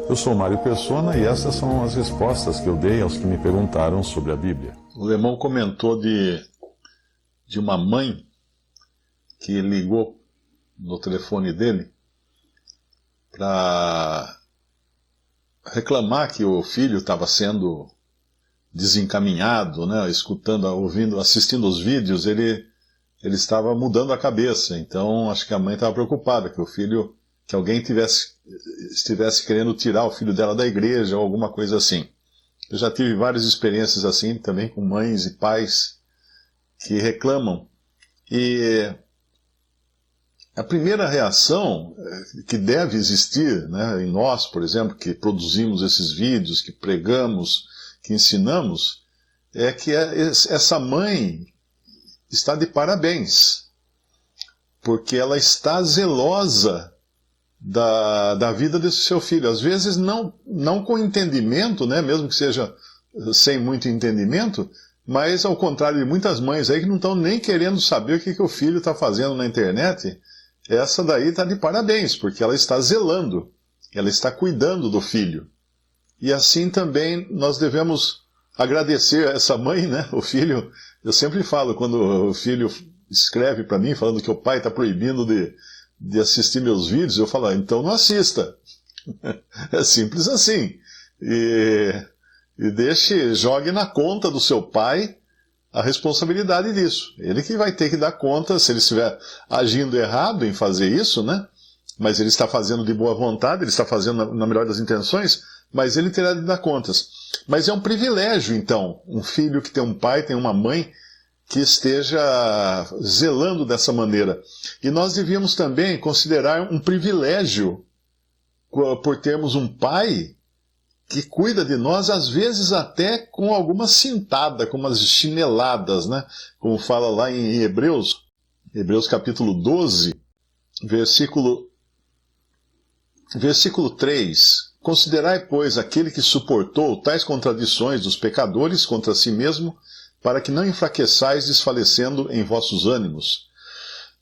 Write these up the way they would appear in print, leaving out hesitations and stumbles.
Eu sou Mário Persona e essas são as respostas que eu dei aos que me perguntaram sobre a Bíblia. O Lemão comentou de uma mãe que ligou no telefone dele para reclamar que o filho estava sendo desencaminhado, né, assistindo os vídeos, ele estava mudando a cabeça. Então acho que a mãe estava preocupada que alguém estivesse querendo tirar o filho dela da igreja ou alguma coisa assim. Eu já tive várias experiências assim também com mães e pais que reclamam. E a primeira reação que deve existir, né, em nós, por exemplo, que produzimos esses vídeos, que pregamos, que ensinamos, é que essa mãe está de parabéns, porque ela está zelosa da vida desse seu filho. Às vezes não com entendimento, né, mesmo que seja sem muito entendimento, mas ao contrário de muitas mães aí que não estão nem querendo saber o que o filho está fazendo na internet, essa daí está de parabéns, porque ela está zelando, ela está cuidando do filho. E assim também nós devemos agradecer a essa mãe, né, o filho. Eu sempre falo, quando o filho escreve para mim falando que o pai está proibindo de assistir meus vídeos, eu falo, então não assista. É simples assim. E jogue na conta do seu pai a responsabilidade disso. Ele que vai ter que dar conta, se ele estiver agindo errado em fazer isso, né? Mas ele está fazendo de boa vontade, ele está fazendo na melhor das intenções, mas ele terá de dar contas. Mas é um privilégio, então, um filho que tem um pai, tem uma mãe, que esteja zelando dessa maneira. E nós devíamos também considerar um privilégio por termos um pai que cuida de nós, às vezes até com alguma cintada, com umas chineladas, né? Como fala lá em Hebreus capítulo 12, versículo 3. Considerai, pois, aquele que suportou tais contradições dos pecadores contra si mesmo, para que não enfraqueçais desfalecendo em vossos ânimos.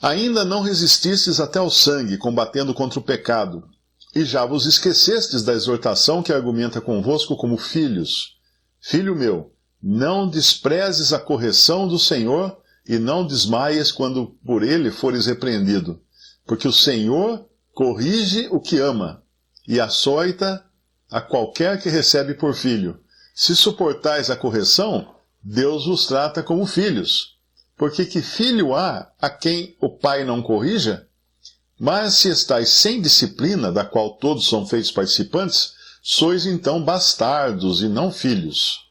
Ainda não resististes até ao sangue, combatendo contra o pecado, e já vos esquecestes da exortação que argumenta convosco como filhos. Filho meu, não desprezes a correção do Senhor, e não desmaies quando por ele fores repreendido. Porque o Senhor corrige o que ama, e açoita a qualquer que recebe por filho. Se suportais a correção, Deus vos trata como filhos. Porque que filho há a quem o pai não corrija? Mas se estáis sem disciplina, da qual todos são feitos participantes, sois então bastardos e não filhos.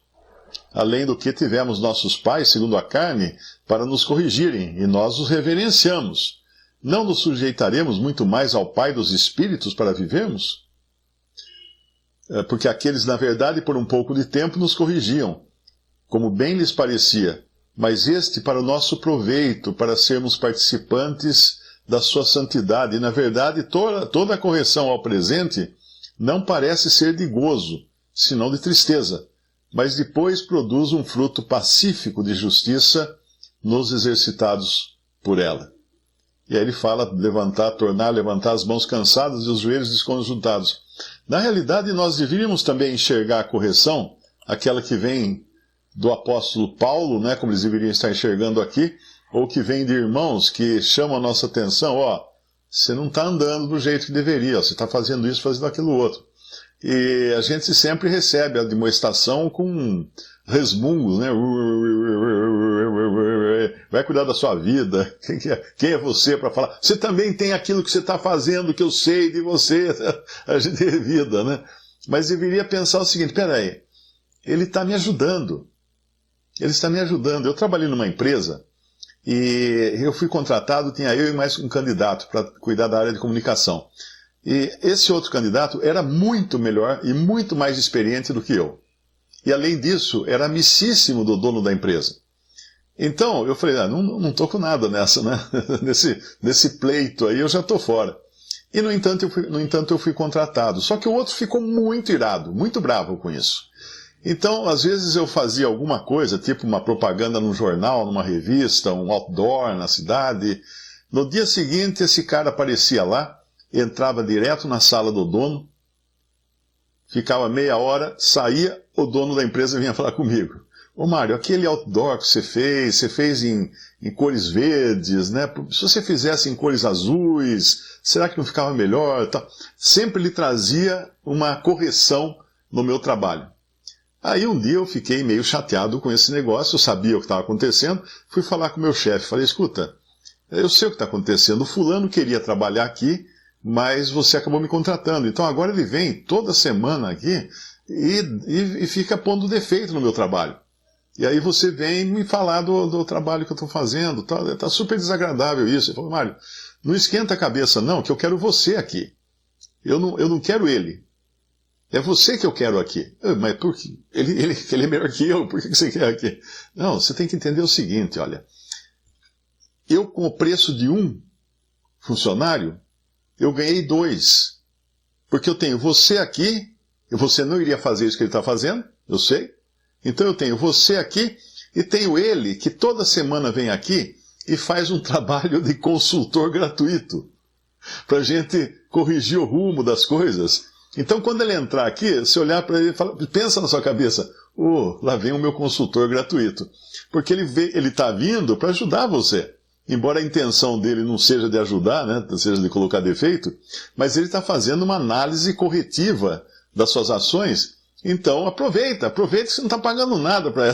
Além do que tivemos nossos pais, segundo a carne, para nos corrigirem, e nós os reverenciamos. Não nos sujeitaremos muito mais ao Pai dos Espíritos para vivermos? Porque aqueles, na verdade, por um pouco de tempo nos corrigiam, como bem lhes parecia, mas este para o nosso proveito, para sermos participantes da sua santidade. E, na verdade, toda a correção ao presente não parece ser de gozo, senão de tristeza, mas depois produz um fruto pacífico de justiça nos exercitados por ela. E aí ele fala, tornar a levantar as mãos cansadas e os joelhos desconjuntados. Na realidade, nós deveríamos também enxergar a correção, aquela que vem do apóstolo Paulo, né, como eles deveriam estar enxergando aqui, ou que vem de irmãos que chamam a nossa atenção, você não está andando do jeito que deveria, você está fazendo isso, fazendo aquilo outro. E a gente sempre recebe a demonstração com resmungos, né? Vai cuidar da sua vida. Quem é você para falar? Você também tem aquilo que você está fazendo, que eu sei de você. A gente revida, né? Mas deveria pensar o seguinte, peraí, ele está me ajudando. Ele está me ajudando. Eu trabalhei numa empresa e eu fui contratado, tinha eu e mais um candidato para cuidar da área de comunicação. E esse outro candidato era muito melhor e muito mais experiente do que eu. E além disso, era amicíssimo do dono da empresa. Então, eu falei, não estou com nada nessa, né? nesse pleito aí, eu já estou fora. E, no entanto, eu fui contratado. Só que o outro ficou muito irado, muito bravo com isso. Então, às vezes eu fazia alguma coisa, tipo uma propaganda num jornal, numa revista, um outdoor na cidade. No dia seguinte, esse cara aparecia lá entrava direto na sala do dono, ficava meia hora, saía, o dono da empresa vinha falar comigo. Ô Mário, aquele outdoor que você fez em cores verdes, né? Se você fizesse em cores azuis, será que não ficava melhor? Sempre ele trazia uma correção no meu trabalho. Aí um dia eu fiquei meio chateado com esse negócio, eu sabia o que estava acontecendo, fui falar com o meu chefe, falei, escuta, eu sei o que está acontecendo, o fulano queria trabalhar aqui, mas você acabou me contratando, então agora ele vem toda semana aqui e fica pondo defeito no meu trabalho. E aí você vem me falar do trabalho que eu estou fazendo, tá super desagradável isso. Ele falou, Mário, não esquenta a cabeça não, que eu quero você aqui. Eu não quero ele. É você que eu quero aqui. Mas por quê? Ele é melhor que eu, por que você quer aqui? Não, você tem que entender o seguinte, olha. Eu, com o preço de um funcionário, eu ganhei 2. Porque eu tenho você aqui, e você não iria fazer isso que ele está fazendo, eu sei. Então eu tenho você aqui e tenho ele, que toda semana vem aqui e faz um trabalho de consultor gratuito, para a gente corrigir o rumo das coisas. Então quando ele entrar aqui, se olhar para ele, pensa na sua cabeça, lá vem o meu consultor gratuito. Porque ele está vindo para ajudar você. Embora a intenção dele não seja de ajudar, né, seja de colocar defeito, mas ele está fazendo uma análise corretiva das suas ações. Então aproveita que você não está pagando nada para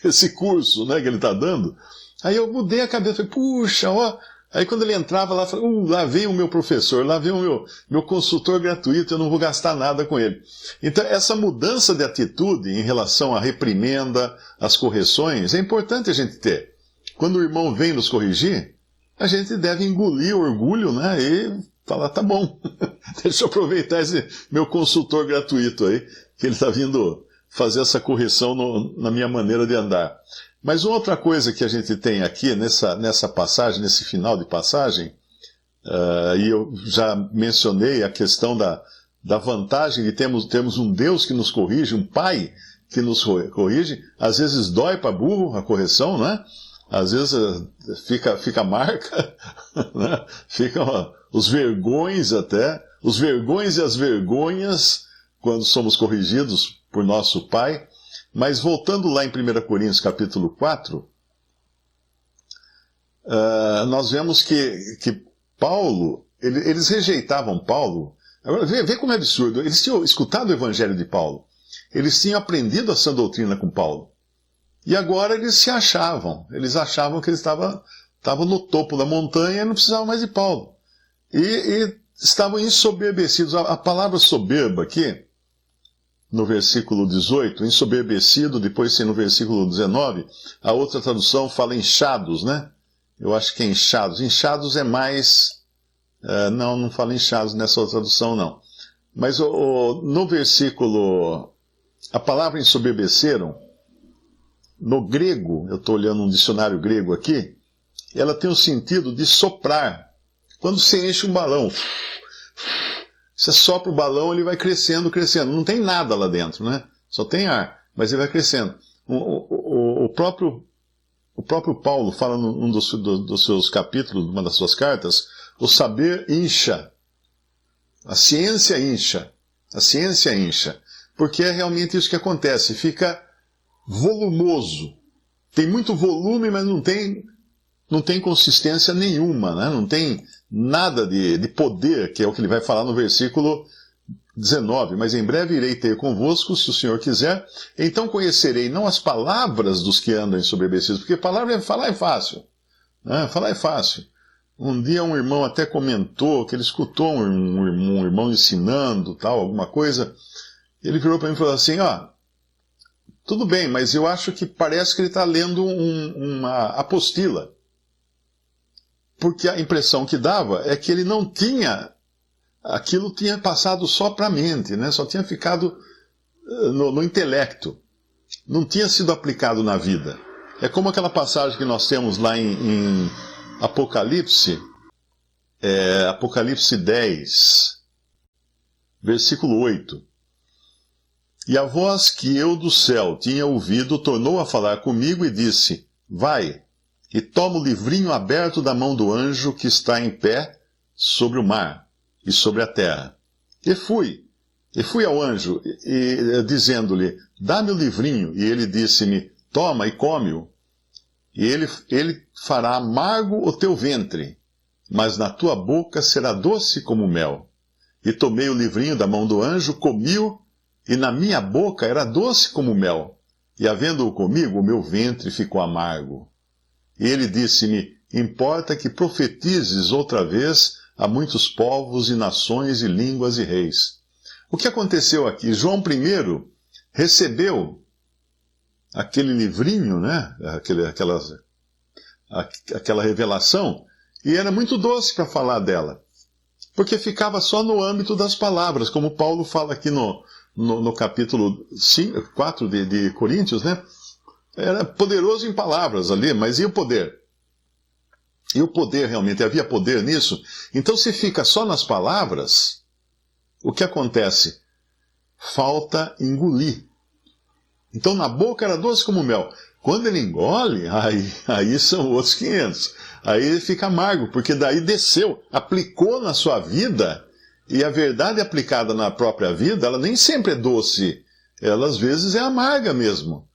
esse curso, né, que ele está dando. Aí eu mudei a cabeça, falei, puxa, ó. Aí quando ele entrava lá, falei, lá vem o meu professor, lá vem o meu consultor gratuito, eu não vou gastar nada com ele. Então essa mudança de atitude em relação à reprimenda, às correções, é importante a gente ter. Quando o irmão vem nos corrigir, a gente deve engolir o orgulho, né, e falar, tá bom, deixa eu aproveitar esse meu consultor gratuito aí, que ele está vindo fazer essa correção na minha maneira de andar. Mas uma outra coisa que a gente tem aqui, nessa passagem, nesse final de passagem, e eu já mencionei a questão da vantagem de termos um Deus que nos corrige, um Pai que nos corrige. Às vezes dói para burro a correção, né? Às vezes fica marca, né? Ficam os vergões até, os vergões e as vergonhas, quando somos corrigidos por nosso Pai. Mas voltando lá em 1 Coríntios capítulo 4, nós vemos que Paulo, eles rejeitavam Paulo. Agora, vê como é absurdo. Eles tinham escutado o evangelho de Paulo. Eles tinham aprendido a sã doutrina com Paulo. E agora eles achavam que eles estavam no topo da montanha e não precisavam mais de Paulo. E estavam ensoberbecidos. A palavra soberba aqui, no versículo 18, ensoberbecido, depois tem no versículo 19, a outra tradução fala inchados, né? Eu acho que é inchados. Inchados é mais... não fala inchados nessa outra tradução, não. Mas no versículo... A palavra ensoberbeceram, no grego, eu estou olhando um dicionário grego aqui, ela tem o sentido de soprar. Quando você enche um balão... Você sopra o balão, ele vai crescendo, crescendo. Não tem nada lá dentro, né? Só tem ar, mas ele vai crescendo. O próprio Paulo fala num dos seus capítulos, numa das suas cartas, o saber incha. A ciência incha. A ciência incha. Porque é realmente isso que acontece. Fica volumoso. Tem muito volume, mas não tem consistência nenhuma, né? Não tem nada de poder, que é o que ele vai falar no versículo 19. Mas em breve irei ter convosco, se o Senhor quiser. Então conhecerei não as palavras dos que andam ensoberbecidos, porque falar é fácil. Né? Falar é fácil. Um dia um irmão até comentou que ele escutou um irmão ensinando, tal, alguma coisa. Ele virou para mim e falou assim, tudo bem, mas eu acho que parece que ele está lendo uma apostila. Porque a impressão que dava é que ele não tinha... Aquilo tinha passado só para a mente, né? Só tinha ficado no intelecto. Não tinha sido aplicado na vida. É como aquela passagem que nós temos lá em Apocalipse, Apocalipse 10, versículo 8. E a voz que eu do céu tinha ouvido tornou a falar comigo e disse, vai, e toma o livrinho aberto da mão do anjo que está em pé sobre o mar. e sobre a terra. E fui ao anjo, dizendo-lhe, dá-me o livrinho. E ele disse-me, toma e come-o. E ele fará amargo o teu ventre, mas na tua boca será doce como mel. E tomei o livrinho da mão do anjo, comi-o, e na minha boca era doce como mel. E havendo-o comigo, o meu ventre ficou amargo. E ele disse-me, importa que profetizes outra vez a muitos povos e nações e línguas e reis. O que aconteceu aqui? João I recebeu aquele livrinho, né? Aquela revelação, e era muito doce para falar dela, porque ficava só no âmbito das palavras, como Paulo fala aqui no capítulo 4 de Coríntios, né? Era poderoso em palavras ali, mas e o poder? E o poder realmente, havia poder nisso? Então se fica só nas palavras, o que acontece? Falta engolir. Então na boca era doce como mel. Quando ele engole, aí são outros 500. Aí ele fica amargo, porque daí desceu, aplicou na sua vida, e a verdade aplicada na própria vida, ela nem sempre é doce. Ela às vezes é amarga mesmo.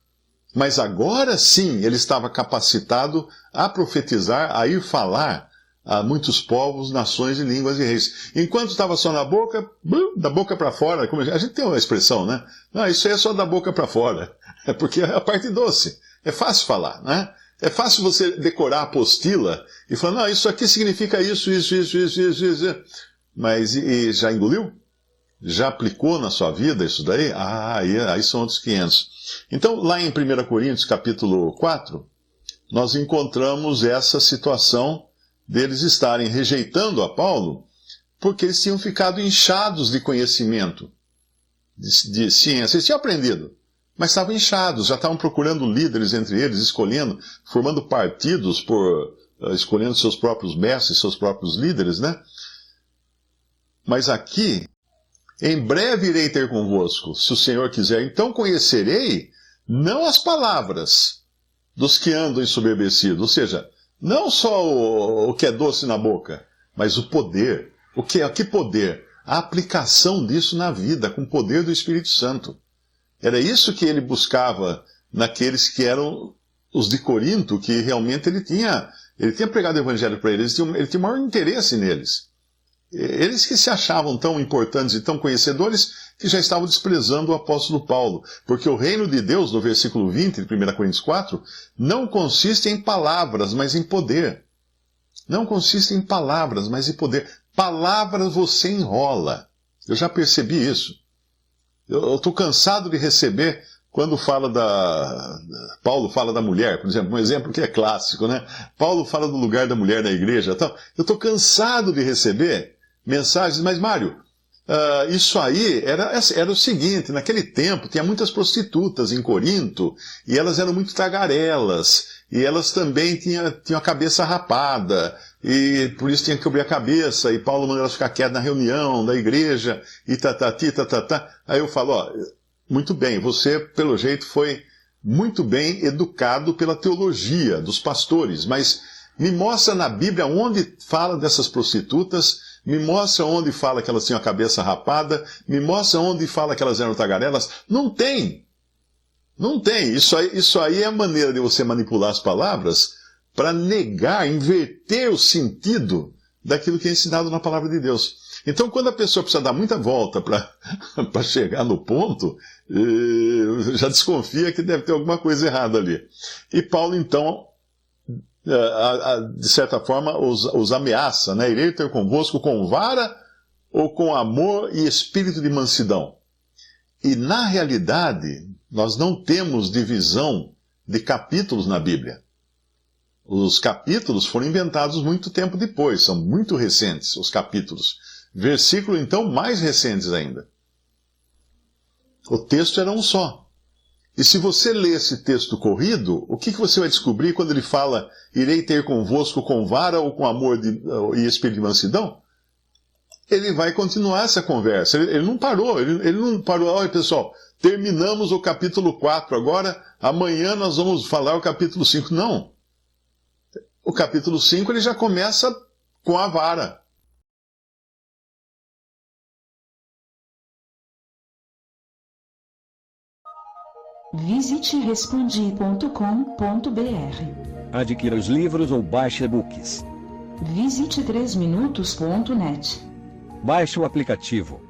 Mas agora sim, ele estava capacitado a profetizar, a ir falar a muitos povos, nações e línguas e reis. Enquanto estava só na boca, da boca para fora, como a gente tem uma expressão, né? Não, isso aí é só da boca para fora. É porque é a parte doce. É fácil falar, né? É fácil você decorar a apostila e falar, não, isso aqui significa isso. Mas e já engoliu? Já aplicou na sua vida isso daí? Aí são outros 500. Então, lá em 1 Coríntios, capítulo 4, nós encontramos essa situação deles estarem rejeitando a Paulo, porque eles tinham ficado inchados de conhecimento, de ciência. Eles tinham aprendido, mas estavam inchados, já estavam procurando líderes entre eles, escolhendo, formando partidos, escolhendo seus próprios mestres, seus próprios líderes, né? Mas aqui, em breve irei ter convosco, se o Senhor quiser. Então conhecerei, não as palavras dos que andam ensoberbecidos, ou seja, não só o que é doce na boca, mas o poder. Que poder? A aplicação disso na vida, com o poder do Espírito Santo. Era isso que ele buscava naqueles que eram os de Corinto, que realmente ele tinha pregado o evangelho para eles, ele tinha o maior interesse neles. Eles que se achavam tão importantes e tão conhecedores que já estavam desprezando o apóstolo Paulo. Porque o reino de Deus, no versículo 20 de 1 Coríntios 4, não consiste em palavras, mas em poder. Não consiste em palavras, mas em poder. Palavras você enrola. Eu já percebi isso. Eu estou cansado de receber quando Paulo fala da mulher, por exemplo, um exemplo que é clássico, né? Paulo fala do lugar da mulher na igreja. Então, eu estou cansado de receber mensagens, mas Mário, isso aí era o seguinte, naquele tempo tinha muitas prostitutas em Corinto, e elas eram muito tagarelas, e elas também tinham a cabeça rapada, e por isso tinha que cobrir a cabeça, e Paulo mandou elas ficar quietas na reunião da igreja, e Aí eu falo, muito bem, você pelo jeito foi muito bem educado pela teologia dos pastores, mas me mostra na Bíblia onde fala dessas prostitutas, me mostra onde fala que elas tinham a cabeça rapada, me mostra onde fala que elas eram tagarelas. Não tem. Não tem. Isso aí é a maneira de você manipular as palavras para negar, inverter o sentido daquilo que é ensinado na palavra de Deus. Então, quando a pessoa precisa dar muita volta para chegar no ponto, já desconfia que deve ter alguma coisa errada ali. E Paulo, então, de certa forma, os ameaça, né? Irei ter convosco com vara ou com amor e espírito de mansidão. E, na realidade, nós não temos divisão de capítulos na Bíblia. Os capítulos foram inventados muito tempo depois, são muito recentes os capítulos. Versículo, então, mais recentes ainda. O texto era um só. E se você lê esse texto corrido, o que você vai descobrir quando ele fala irei ter convosco com vara ou com amor e espírito de mansidão? Ele vai continuar essa conversa. Ele não parou. Ele não parou. Olha, pessoal, terminamos o capítulo 4 agora, amanhã nós vamos falar o capítulo 5. Não. O capítulo 5 ele já começa com a vara. Visite respondi.com.br. Adquira os livros ou baixe e-books. Visite 3minutos.net. Baixe o aplicativo.